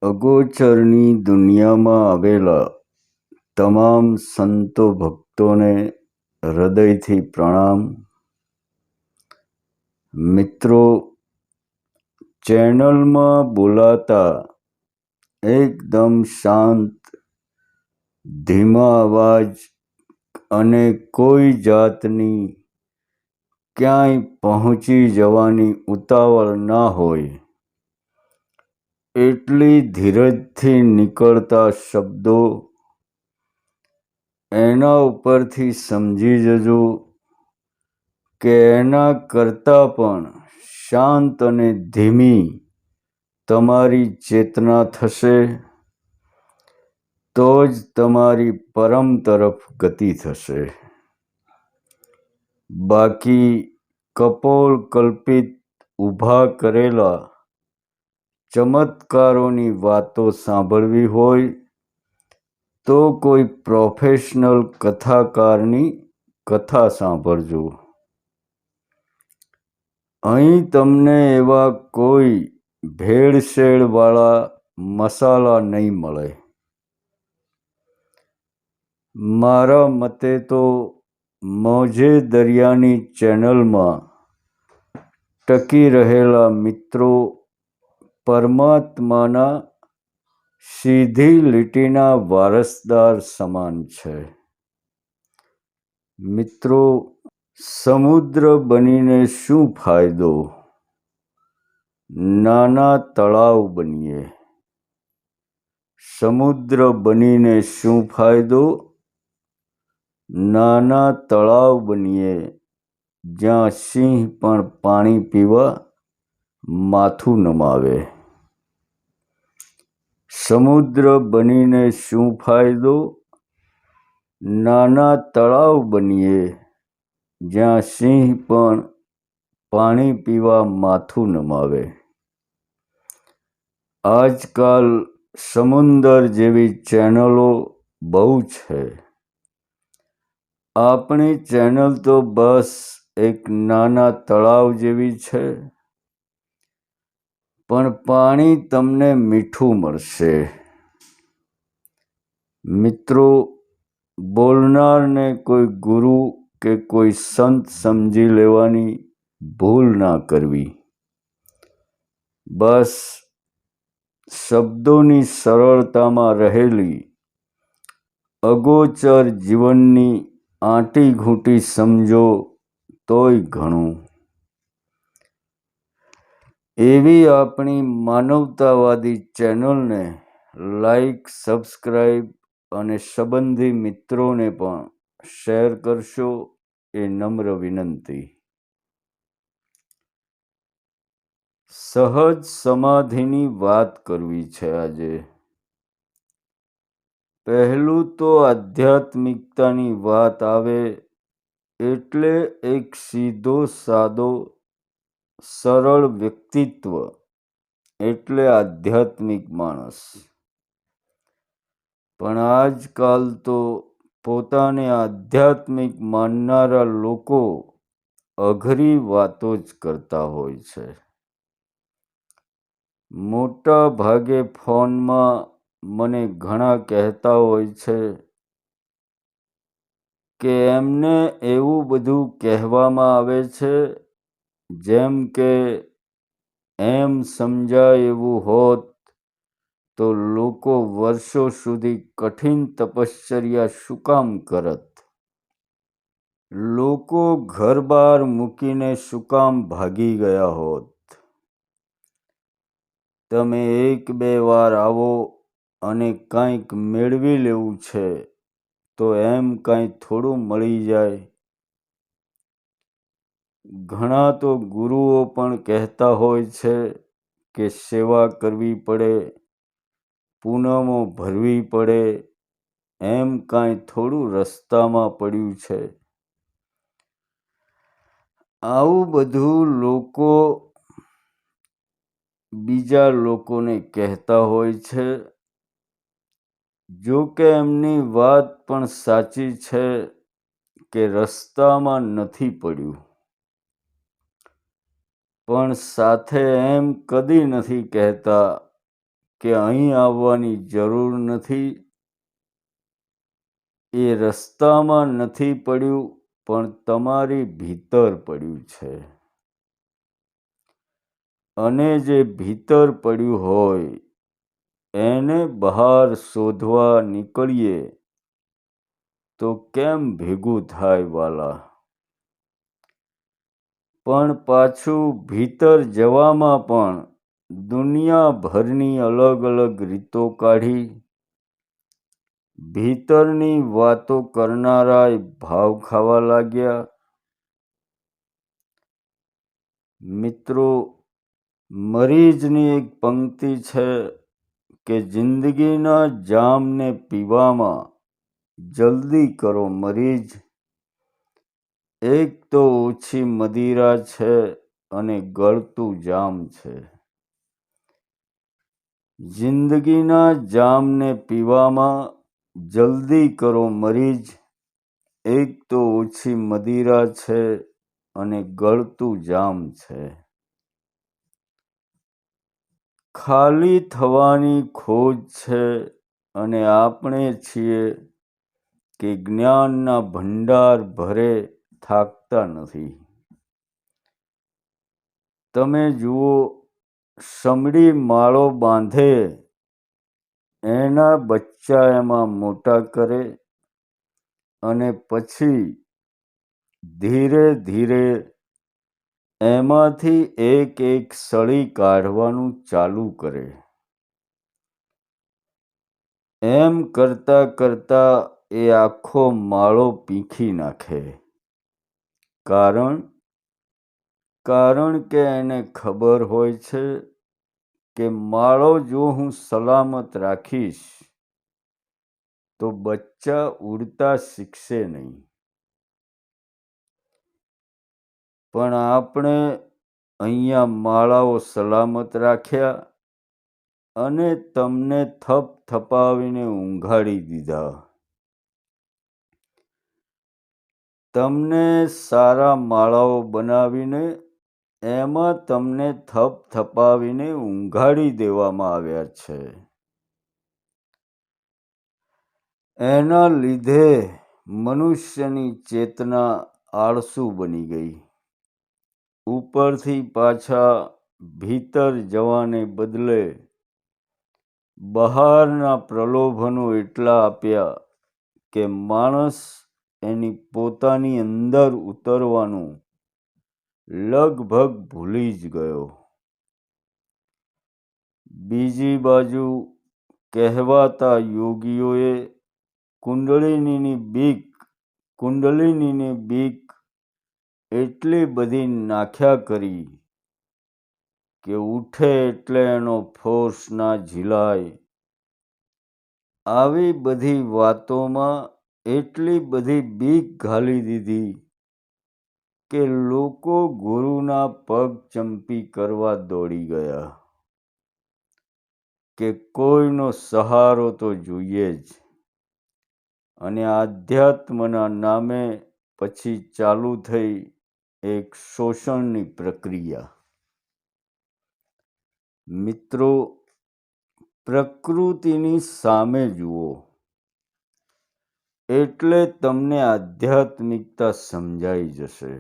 અગોચરની દુનિયામાં આવેલા તમામ સંતો ભક્તોને હૃદયથી પ્રણામ. મિત્રો, ચેનલમાં બોલાતા એકદમ શાંત, ધીમા અવાજ અને કોઈ જાતની ક્યાંય પહોંચી જવાની ઉતાવળ ના હોય એટલી ધીરજથી નીકળતા શબ્દો, એના ઉપરથી સમજી જજો કે એના કરતાં પણ શાંત અને ધીમી તમારી ચેતના થશે તો જ તમારી પરમ તરફ ગતિ થશે. બાકી કપોળ કલ્પિત ઊભા કરેલા ચમત્કારોની વાતો સાંભળવી હોય તો કોઈ પ્રોફેશનલ કથાકારની કથા સાંભળજો. અહીં તમને એવા કોઈ ભેળસેળવાળા મસાલા નહીં મળે. મારા મતે તો મોજે દરિયાની ચેનલમાં ટકી રહેલા મિત્રો પરમાત્માના સીધી લીટીના વારસદાર સમાન છે. મિત્રો, સમુદ્ર બનીને શું ફાયદો? નાના તળાવ બનીએ. સમુદ્ર બનીને શું ફાયદો? નાના તળાવ બનીએ જ્યાં સિંહ પણ પાણી પીવા માથું નમાવે. સમુદ્ર બનીને શું ફાયદો? નાના તળાવ બનીએ જ્યાં સિંહ પણ પાણી પીવા માથું નમાવે. આજકાલ સમુંદર જેવી ચેનલો બહુ છે. આપણી ચેનલ તો બસ એક નાના તળાવ જેવી છે, પણ પાણી તમને મીઠું મળશે. મિત્રો, બોલનારને કોઈ ગુરુ કે કોઈ સંત સમજી લેવાની ભૂલ ના કરવી. બસ શબ્દોની સરળતામાં રહેલી અગોચર જીવનની આંટીઘૂંટી સમજો તોય ઘણું. એવી આપણી માનવતાવાદી ચેનલને લાઈક, સબસ્ક્રાઈબ અને સંબંધી મિત્રોને પણ શેર કરશો એ નમ્ર વિનંતી. સહજ સમાધિની વાત કરવી છે આજે. પહેલું તો આધ્યાત્મિકતાની વાત આવે એટલે એક સીધો સાદો સરળ વ્યક્તિત્વ એટલે આધ્યાત્મિક માણસ. પણ આજકાલ તો પોતાને આધ્યાત્મિક માનનારા લોકો અઘરી વાતો જ કરતા હોય છે. મોટા ભાગે ફોનમાં મને ઘણા કહેતા હોય છે કે એમને એવું બધું કહેવામાં આવે છે જેમ કે એમ સમજાય એવું હોત તો લોકો વર્ષો સુધી કઠિન તપશ્ચર્યા શું કામ કરત? લોકો ઘર-બાર મૂકીને શું કામ ભાગી ગયા હોત? તમે 1-2 વાર આવો અને કાંઈક મેળવી લેવું છે તો એમ કાંઈ થોડું મળી જાય? ઘણા તો ગુરુઓ પણ કહેતા હોય છે કે સેવા કરવી પડે, પૂનમો ભરવી પડે, એમ કાંઈ થોડું રસ્તામાં પડ્યું છે. આવું બધું લોકો બીજા લોકોને કહેતા હોય છે. જો કે એમની વાત પણ સાચી છે કે રસ્તામાં નથી પડ્યું, પણ સાથે એમ કદી નથી કહેતા કે અહીં આવવાની જરૂર નથી, એ રસ્તામાં નથી પડ્યું, પણ તમારી ભીતર પડ્યું છે. અને જે ભીતર પડ્યું હોય એને બહાર શોધવા નીકળીએ તો કેમ ભેગું થાય વાલા? પણ પાછું ભીતર જવામાં પણ દુનિયાભરની અલગ અલગ રીતો કાઢી ભીતરની વાતો કરનારાય ભાવ ખાવા લાગ્યા. મિત્રો, મરીજની એક પંક્તિ છે કે જિંદગીના જામને પીવામાં જલ્દી કરો મરીજ, એક તો ઓછી મદિરા છે અને ગળતું જામ છે. જિંદગીના જામને પીવામાં જલ્દી કરો મરીજ, એક તો ઓછી મદિરા છે અને ગળતું જામ છે. ખાલી થવાની ખોજ છે અને આપણે છીએ કે જ્ઞાનના ભંડાર ભરે થાકતા નથી. તમે જુઓ, સમડી માળો બાંધે, એના બચ્ચા એમાં મોટા કરે અને પછી ધીરે ધીરે એમાંથી એક એક સળી કાઢવાનું ચાલુ કરે. એમ કરતા કરતા એ આખો માળો પીંખી નાખે. કારણ કે એને ખબર હોય છે કે માળો જો હું સલામત રાખીશ તો બચ્ચા ઉડતા શીખશે નહીં. પણ આપણે અહીંયા માળાઓ સલામત રાખ્યા અને તમને થપાવીને ઊંઘાડી દીધા. તમને સારા માળાઓ બનાવીને એમાં તમને થપાવીને ઊંઘાડી દેવામાં આવ્યા છે. એના લીધે મનુષ્યની ચેતના આળસુ બની ગઈ. ઉપરથી પાછા ભીતર જવાને બદલે બહારના પ્રલોભનો એટલા આપ્યા કે માણસ એની પોતાની અંદર ઉતરવાનું લગભગ ભૂલી જ ગયો. બીજી બાજુ કહેવાતા યોગીઓએ કુંડલિનીની બીક એટલી બધી નાખ્યા કરી કે ઉઠે એટલે એનો ફોર્સ ના ઝીલાય. આવી બધી વાતોમાં એટલી બધી બીક ઘાલી દીધી કે લોકો ગુરુના પગ ચંપી કરવા દોડી ગયા કે કોઈનો સહારો તો જોઈએ જ. અને આધ્યાત્મના નામે પછી ચાલુ થઈ એક શોષણની પ્રક્રિયા. મિત્રો, પ્રકૃતિની સામે જુઓ એટલે તમને આધ્યાત્મિકતા સમજાઈ જશે.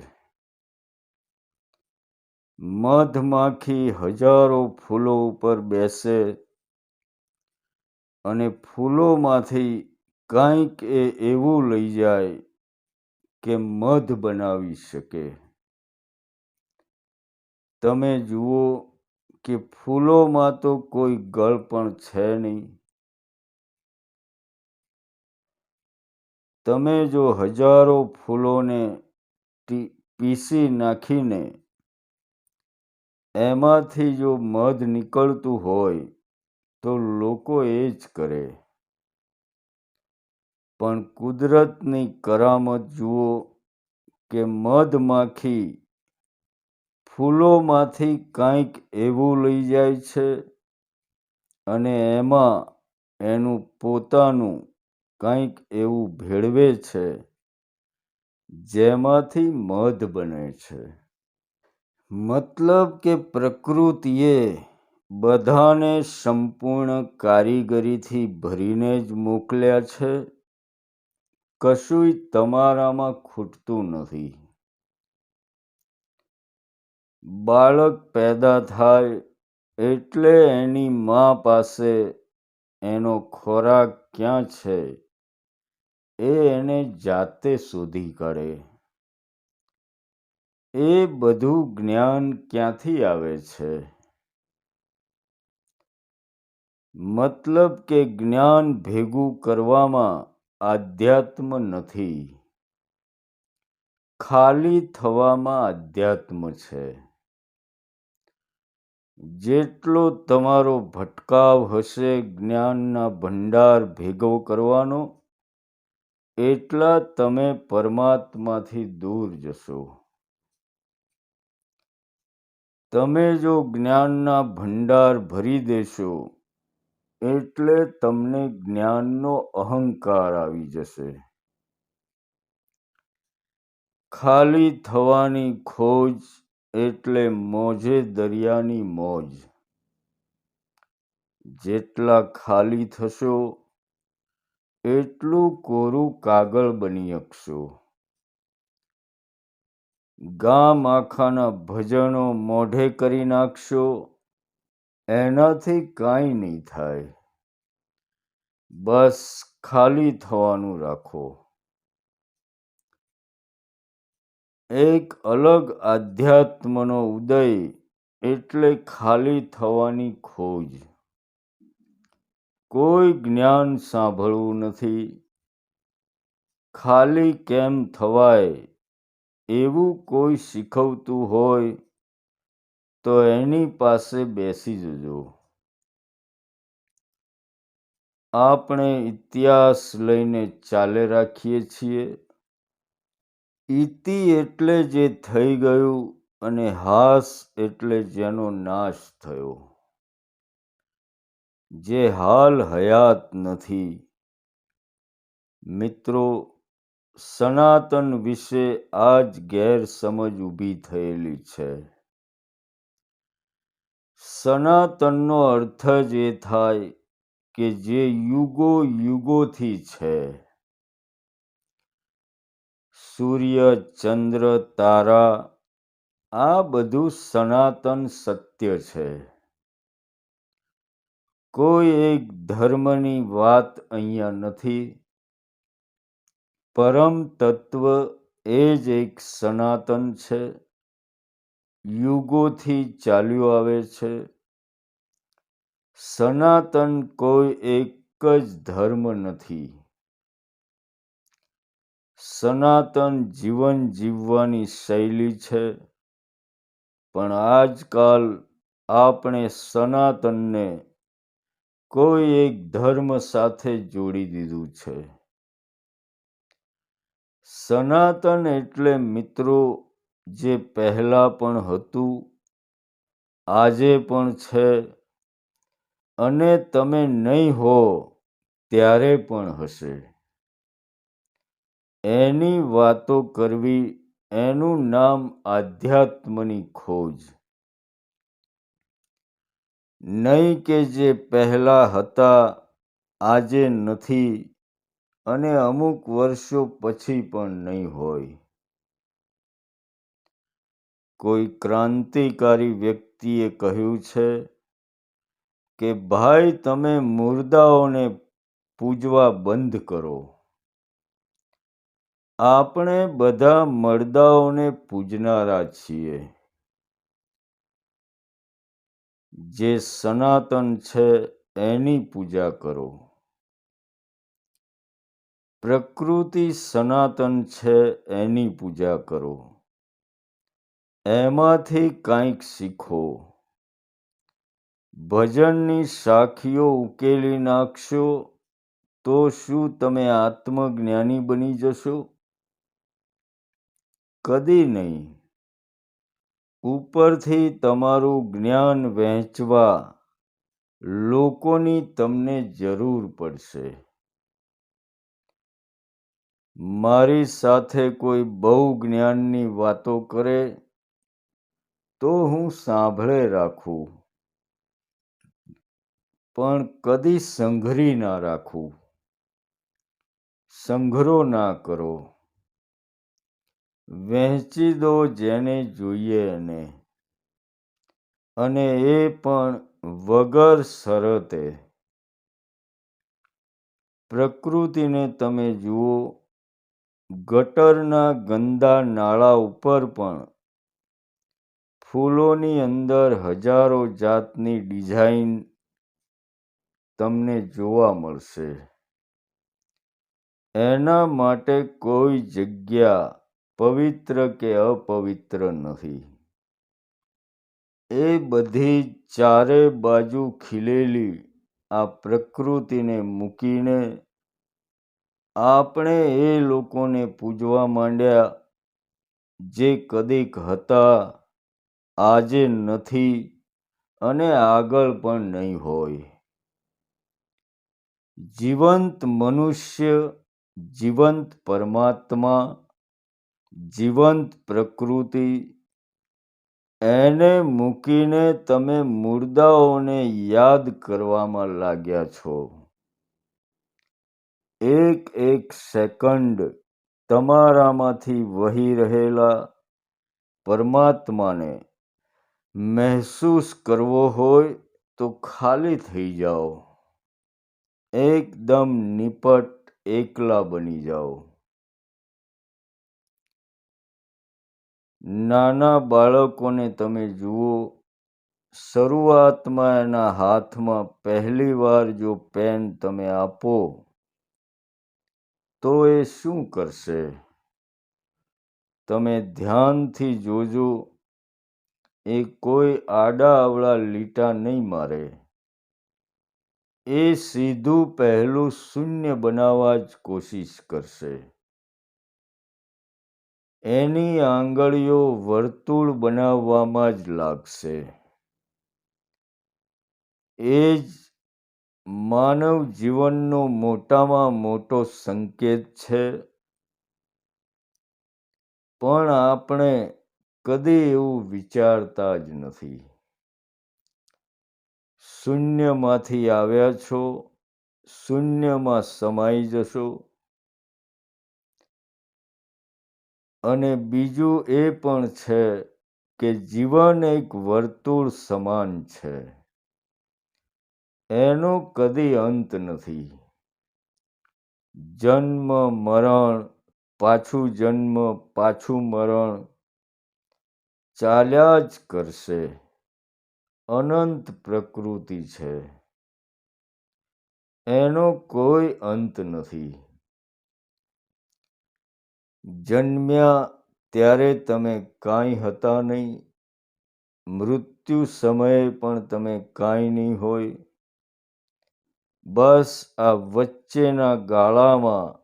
મધમાખી હજારો ફૂલો ઉપર બેસે અને ફૂલોમાંથી કંઈક એવું લઈ જાય કે મધ બનાવી શકે. તમે જુઓ કે ફૂલોમાં તો કોઈ ગળ પણ છે નહીં. તમે જો હજારો ફૂલોને પીસી નાખીને એમાંથી જો મધ નીકળતું હોય તો લોકો એ જ કરે. પણ કુદરતની કરામત જુઓ કે મધમાખી ફૂલોમાંથી કંઈક એવું લઈ જાય છે અને એમાં એનું પોતાનું કંઈક એવું ભેળવે છે જેમાંથી મધ બને છે. મતલબ કે પ્રકૃતિએ બધાને સંપૂર્ણ કારીગરીથી ભરીને જ મોકલ્યા છે. કશુંય તમારામાં ખૂટતું નથી. બાળક પેદા થાય એટલે એની મા પાસે એનો ખોરાક ક્યાં છે એ એને જાતે શોધી કાઢે. એ બધું જ્ઞાન ક્યાંથી આવે છે? મતલબ કે જ્ઞાન ભેગું કરવામાં આધ્યાત્મ નથી, ખાલી થવામાં આધ્યાત્મ છે. જેટલો તમારો ભટકાવ હશે જ્ઞાનના ભંડાર ભેગો કરવાનો, એટલા તમે પરમાત્માથી દૂર જશો. તમે જો જ્ઞાનના ભંડાર ભરી દેશો એટલે તમને જ્ઞાનનો અહંકાર આવી જશે. ખાલી થવાની ખોજ એટલે મોજે દરિયાની મોજ. જેટલા ખાલી થશો એટલું કોરું કાગળ બની શકશો. ગામ આખાના ભજનો મોઢે કરી નાખશો, એનાથી કાંઈ નહીં થાય. બસ ખાલી થવાનું રાખો. એક અલગ આધ્યાત્મનો ઉદય એટલે ખાલી થવાની ખોજ. કોઈ જ્ઞાન સાંભળવું નથી. ખાલી કેમ થવાય એવું કોઈ શીખવતું હોય તો એની પાસે બેસી જજો. આપણે ઇતિહાસ લઈને ચાલે રાખીએ છીએ. ઇતિ એટલે જે થઈ ગયું અને હાસ એટલે જેનો નાશ થયો. જે હાલ હયાત નથી. મિત્રો, સનાતન વિશે આજ ગેરસમજ ઊભી થયેલી છે. સનાતનનો અર્થ જ એ થાય કે જે યુગો યુગોથી છે. સૂર્ય, ચંદ્ર, તારા આ બધું સનાતન સત્ય છે. કોઈ એક ધર્મની વાત અહીંયા નથી. પરમ તત્વ એ જ એક સનાતન છે. યુગોથી ચાલ્યું આવે છે. સનાતન કોઈ એક જ ધર્મ નથી. સનાતન જીવન જીવવાની શૈલી છે. પણ આજકાલ આપણે સનાતનને કોઈ એક ધર્મ સાથે જોડી દીધું છે. સનાતન એટલે મિત્રો જે પહેલા પણ હતું, આજે પણ છે અને તમે નહીં હો ત્યારે પણ હશે. એની વાતો કરવી એનું નામ આધ્યાત્મની ખોજ. નહીં કે જે પહેલા હતા આજે નથી અને અમુક વર્ષો પછી પણ નહીં હોય. કોઈ ક્રાંતિકારી વ્યક્તિએ કહ્યું છે કે ભાઈ તમે મુર્દાઓને પૂજવા બંધ કરો. આપણે બધા મર્દાઓને પૂજનારા છીએ. જે સનાતન છે એની પૂજા કરો. પ્રકૃતિ સનાતન છે એની પૂજા કરો. એમાંથી કંઈક શીખો. ભજનની સાખીઓ ઉકેલી નાખશો તો શું તમે આત્મજ્ઞાની બની જશો? કદી નહીં. ઉપરથી તમારું જ્ઞાન વહેંચવા લોકોની તમને જરૂર પડશે. મારી સાથે કોઈ બહુ જ્ઞાનની વાતો કરે તો હું સાંભળે રાખું. પણ કદી સંઘરી ના રાખવું, સંઘરો ના કરો. વહેંચી દો જેને જોઈએ એને, અને એ પણ વગર શરતે. પ્રકૃતિને તમે જુઓ, ગટરના ગંદા નાળા ઉપર પણ ફૂલોની અંદર હજારો જાતની ડિઝાઇન તમને જોવા મળશે. એના માટે કોઈ જગ્યા પવિત્ર કે અપવિત્ર નથી. એ બધી ચારે બાજુ ખીલેલી આ પ્રકૃતિને મૂકીને આપણે એ લોકોને પૂજવા માંડ્યા જે કદીક હતા, આજે નથી અને આગળ પણ નહીં હોય. જીવંત મનુષ્ય, જીવંત પરમાત્મા, જીવંત પ્રકૃતિ, એને મૂકીને તમે મુર્દાઓને યાદ કરવામાં લાગ્યા છો. એક એક સેકન્ડ તમારામાંથી વહી રહેલા પરમાત્માને મહેસૂસ કરવો હોય તો ખાલી થઈ જાઓ. એકદમ નિપટ એકલા બની જાઓ. નાના બાળકોને તમે જુઓ, શરૂઆતમાં એના હાથમાં પહેલી વાર જો પેન તમે આપો તો એ શું કરશે? તમે ધ્યાનથી જોજો, એ કોઈ આડા અવળા લીટા નહીં મારે. એ સીધું પહેલું શૂન્ય બનાવવા જ કોશિશ કરશે. એની આંગળીઓ વર્તુળ બનાવવામાં જ લાગશે. એ જ માનવ જીવનનો મોટામાં મોટો સંકેત છે. પણ આપણે કદી એવું વિચારતા જ નથી. શૂન્યમાંથી આવ્યા છો, શૂન્યમાં સમાઈ જશો. અને બીજું એ પણ છે કે જીવન એક વર્તુળ સમાન છે. એનો કદી અંત નથી. જન્મ મરણ, પાછું જન્મ, પાછું મરણ ચાલ્યા જ કરશે. અનંત પ્રકૃતિ છે. એનો કોઈ અંત નથી. જન્મ્યા ત્યારે તમે કાંઈ હતા નહીં. મૃત્યુ સમયે પણ તમે કાંઈ નહીં હોય. બસ આ વચ્ચેના ગાળામાં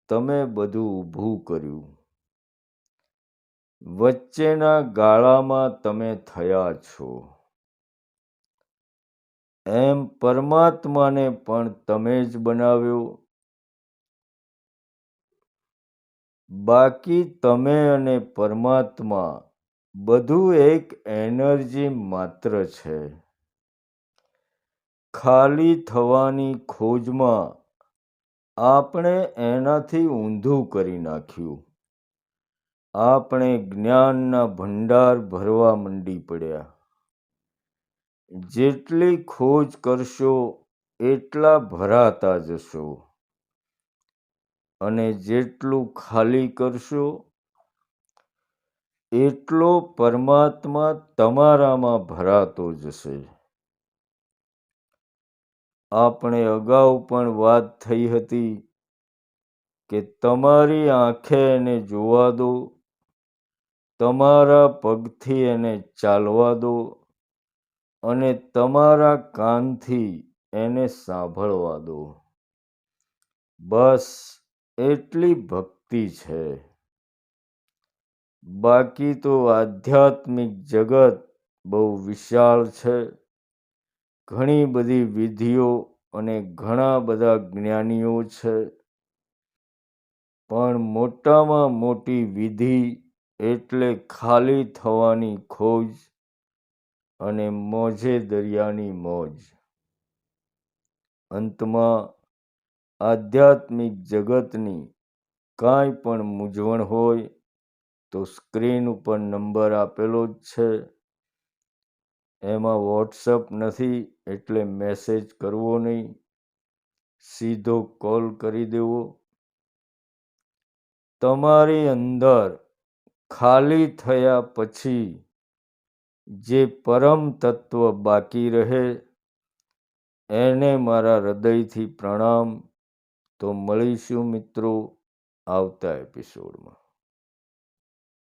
તમે બધું ઊભું કર્યું. વચ્ચેના ગાળામાં તમે થયા છો. એમ પરમાત્માને પણ તમે જ બનાવ્યો. બાકી તમે અને પરમાત્મા બધું એક એનર્જી માત્ર છે. ખાલી થવાની ખોજમાં આપણે એનાથી ઊંધું કરી નાખ્યું. આપણે જ્ઞાનના ભંડાર ભરવા મંડી પડ્યા. જેટલી ખોજ કરશો એટલા ભરાતા જશો. અને જેટલું ખાલી કરશો એટલો પરમાત્મા તમારામાં ભરાતો જશે. આપણે અગાઉ પણ વાત થઈ હતી કે તમારી આંખે એને જોવા દો, તમારા પગથી એને ચાલવા દો અને તમારા કાનથી એને સાંભળવા દો. બસ એટલી ભક્તિ છે. બાકી તો આધ્યાત્મિક જગત બહુ વિશાળ છે. ઘણી બધી વિધિઓ અને ઘણા બધા જ્ઞાનીઓ છે. પણ મોટામાં મોટી વિધિ એટલે ખાલી થવાની ખોજ અને મોજે દરિયાની મોજ. અંતમાં આધ્યાત્મિક જગતની કાંઈ પણ મૂંઝવણ હોય તો સ્ક્રીન ઉપર નંબર આપેલો જ છે, એમાં વોટ્સઅપ નથી એટલે મેસેજ કરવો નહીં, સીધો કોલ કરી દેવો. તમારી અંદર ખાલી થયા પછી જે પરમ તત્વ બાકી રહે એને મારા હૃદયથી પ્રણામ. તો મળીશું મિત્રો આવતા એપિસોડમાં.